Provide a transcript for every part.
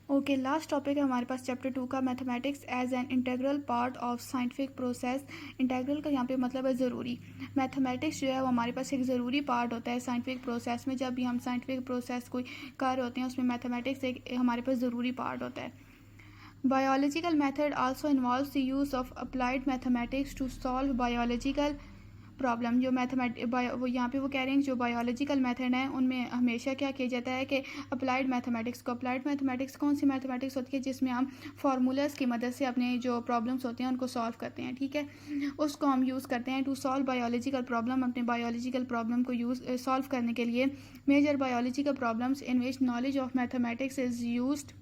Okay, last topic है हमारे पास chapter 2 का, mathematics as an integral part of scientific process. Integral का यहाँ पे मतलब है ज़रूरी। मैथमेटिक्स जो है वो हमारे पास एक ज़रूरी पार्ट होता है साइंटिफिक प्रोसेस में। जब भी हम साइंटिफिक प्रोसेस कोई कर रहे होते हैं उसमें मैथमेटिक्स एक हमारे पास ज़रूरी पार्ट होता है। Biological method also involves the use of applied mathematics to solve biological problem. जो वो यहाँ पे वो कह रहे हैं जो बायोलॉजिकल मेथड है उनमें हमेशा क्या किया जाता है कि अप्लाइड मैथमेटिक्स कौन सी मैथमेटिक्स होती है जिसमें हम फार्मूलाज की मदद से अपने जो प्रॉब्लम्स होते हैं उनको सॉल्व करते हैं, ठीक है, उसको हम यूज़ करते हैं टू सॉल्व बायोलॉजिकल प्रॉब्लम। अपने बायोलॉजिकल प्रॉब्लम को सॉल्व करने के लिए major biological problems in which knowledge of mathematics is used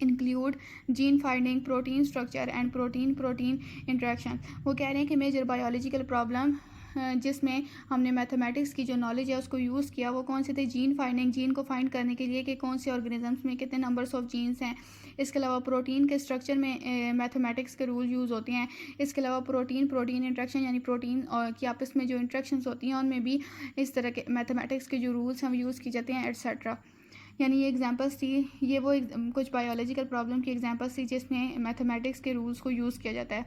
include gene finding, protein structure and protein interaction. वो कह रहे हैं कि मेजर बायोलॉजिकल प्रॉब्लम जिसमें हमने मैथमेटिक्स की जो नॉलेज है उसको यूज़ किया वो कौन से थे? जीन फाइंडिंग, जीन को फाइंड करने के लिए कि कौन से ऑर्गेनिजम्स में कितने नंबर्स ऑफ जीन्स हैं। इसके अलावा प्रोटीन के स्ट्रक्चर में मैथमेटिक्स के रूल यूज़ होते हैं। इसके अलावा प्रोटीन इंट्रैक्शन यानी प्रोटीन की आपस में जो इंट्रैक्शंस होती हैं उनमें भी इस तरह के मैथमेटिक्स के जो रूल्स हम यूज़ की जाते हैं एट्सेट्रा। यानी ये एग्जांपल्स थी, ये वो कुछ बायोलॉजिकल प्रॉब्लम की एग्जांपल्स थी जिसमें मैथमेटिक्स के रूल्स को यूज़ किया जाता है।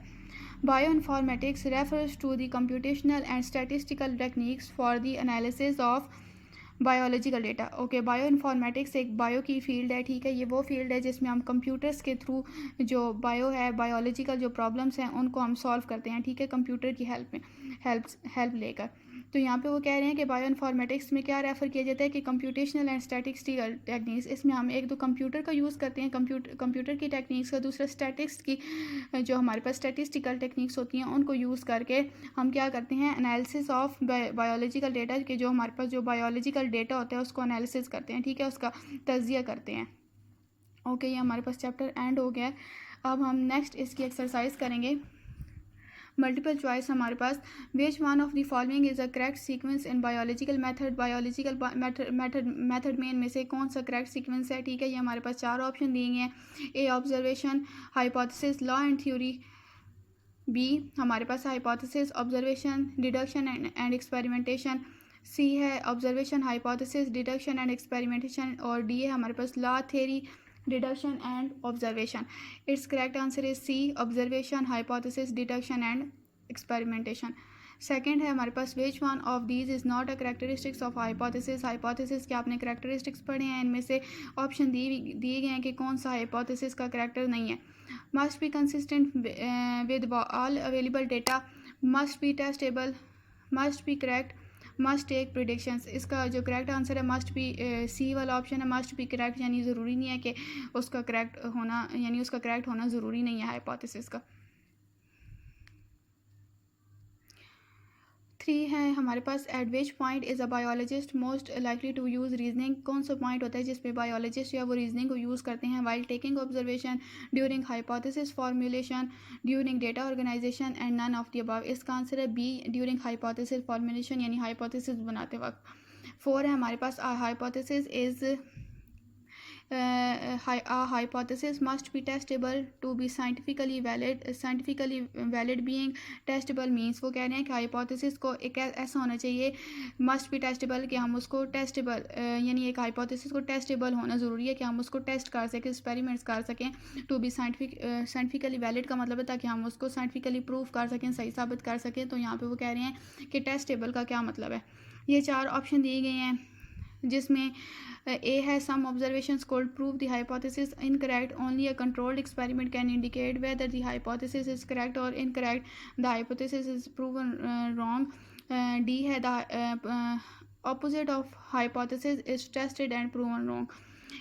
Bioinformatics refers to the computational and statistical techniques for the analysis of biological data. Okay, bioinformatics एक बायो की फील्ड है, ठीक है, ये वो फील्ड है जिसमें हम कंप्यूटर्स के थ्रू जो बायोलॉजिकल जो प्रॉब्लम्स हैं उनको हम सॉल्व करते हैं, ठीक है, कंप्यूटर की हेल्प लेकर। तो यहाँ पे वो कह रहे हैं कि बायोइन्फॉर्मेटिक्स में क्या रेफ़र किया जाता है कि कंप्यूटेशनल एंड स्टैटिस्टिकल टेक्निक्स। इसमें हम एक तो कंप्यूटर का यूज़ करते हैं, कंप्यूटर की टेक्निक्स का, दूसरा स्टैटिक्स की जो हमारे पास स्टैटिस्टिकल टेक्निक्स होती हैं उनको यूज़ करके हम क्या करते हैं, एनालिसिस ऑफ बायोलॉजिकल डेटा के जो हमारे पास जो बायोलॉजिकल डेटा होता है उसको एनालिसिस करते हैं, ठीक है, उसका तज्जिया करते हैं। ओके, ये हमारे पास चैप्टर एंड हो गया है। अब हम नेक्स्ट इसकी एक्सरसाइज करेंगे। मल्टीपल चॉइस हमारे पास, which one of the following is a correct sequence in biological method में इनमें से कौन सा करेक्ट सीक्वेंस है, ठीक है। ये हमारे पास 4 ऑप्शन दिए हैं। A observation, hypothesis, law and theory. B हमारे पास hypothesis, observation, deduction and experimentation. C है observation, hypothesis, deduction and experimentation. और डी है हमारे पास law, theory, deduction and observation. It's correct answer is C, observation, hypothesis, deduction and experimentation. Second है हमारे पास, which one of these is not a characteristics of hypothesis. Hypothesis के आपने characteristics पढ़े हैं, इनमें से ऑप्शन दिए गए हैं कि कौन सा हाइपोथेसिस का करेक्टर नहीं है। Must be consistent with all available data, must be testable, must be correct, must take predictions. इसका जो करेक्ट आंसर है मस्ट बी, सी वाला ऑप्शन है, मस्ट बी करेक्ट, यानी ज़रूरी नहीं है कि उसका करेक्ट होना, यानी उसका करेक्ट होना ज़रूरी नहीं है हाइपोथेसिस का। 3 है हमारे पास, at which point is a biologist most likely to use reasoning. कौन सा पॉइंट होता है जिसपे बायोलॉजिस्ट या वो रीजनिंग को यूज़ करते हैं? While taking observation, during hypothesis formulation, during data organization and none of the above. इसका आंसर है बी, ड्यूरिंग हाइपोथेसिस फॉर्मुलेशन, यानी हाइपोथेसिस बनाते वक्त। 4 है हमारे पास, hypothesis is hypothesis must be testable to be scientifically valid being testable means। वो कह रहे हैं कि hypothesis को एक ऐसा होना चाहिए must be testable कि हम उसको testable यानी एक hypothesis को testable होना ज़रूरी है कि हम उसको टेस्ट कर सकें, एक्सपेरिमेंट्स कर सकें। to be scientifically valid का मतलब है ताकि हम उसको scientifically प्रूव कर सकें, सही साबित कर सकें। तो यहाँ पे वो कह रहे हैं कि testable का क्या मतलब है। ये 4 ऑप्शन दिए गए हैं जिसमें ए है, some observations could prove the hypothesis incorrect, only a controlled experiment can indicate whether the hypothesis is correct और incorrect, the hypothesis is proven wrong. D है, the opposite of hypothesis is tested and proven wrong.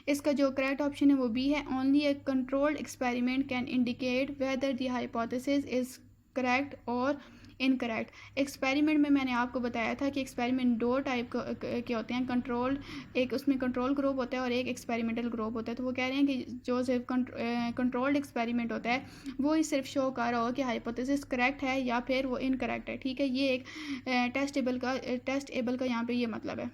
इसका जो correct option है वो B है, only a controlled experiment can indicate whether the hypothesis is correct और incorrect. Experiment में मैंने आपको बताया था कि एक्सपेरिमेंट 2 टाइप के होते हैं, कंट्रोल्ड, एक उसमें कंट्रोल ग्रुप होता है और एक एक्सपेरिमेंटल ग्रुप होता है। तो वो कह रहे हैं कि जो सिर्फ कंट्रोल्ड एक्सपेरिमेंट होता है वो ही सिर्फ शो कर रहा हो कि हाइपोथेसिस करेक्ट है या फिर वो इनकरेक्ट है, ठीक है। ये एक टेस्ट एबल का यहाँ पे ये मतलब है।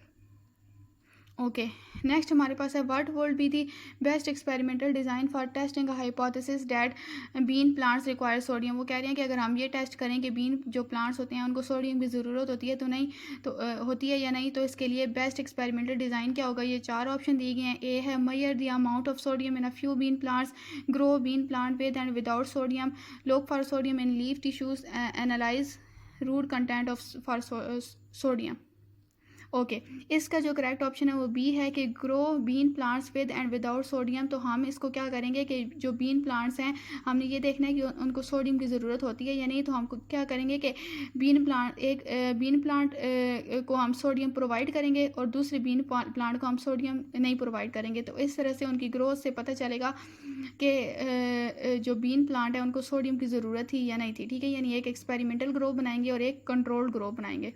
ओके, नेक्स्ट हमारे पास है what would be the best experimental design for testing hypothesis that bean plants require sodium. वो कह रहे हैं कि अगर हम ये टेस्ट करें कि बीन जो प्लांट्स होते हैं उनको सोडियम की ज़रूरत होती है तो नहीं, तो होती है या नहीं, तो इसके लिए बेस्ट एक्सपेरिमेंटल डिज़ाइन क्या होगा। ये 4 ऑप्शन दिए गए हैं। ए है measure the amount of sodium in a few bean plants, grow bean plant with and without sodium, look for sodium in leaf tissues, analyze root content of for sodium. Okay, इसका जो correct option है वो B है कि grow bean plants with and without sodium. तो हम इसको क्या करेंगे कि जो बीन प्लांट्स हैं हमने ये देखना है कि उनको सोडियम की ज़रूरत होती है या नहीं। तो हम क्या करेंगे कि बीन प्लांट को हम सोडियम प्रोवाइड करेंगे और दूसरे बीन प्लांट को हम सोडियम नहीं प्रोवाइड करेंगे। तो इस तरह से उनकी ग्रोथ से पता चलेगा कि जो बीन प्लांट है उनको सोडियम की ज़रूरत थी या नहीं थी। ठीक है, यानी एक एक्सपेरिमेंटल ग्रो बनाएंगे और एक कंट्रोल्ड ग्रो बनाएंगे।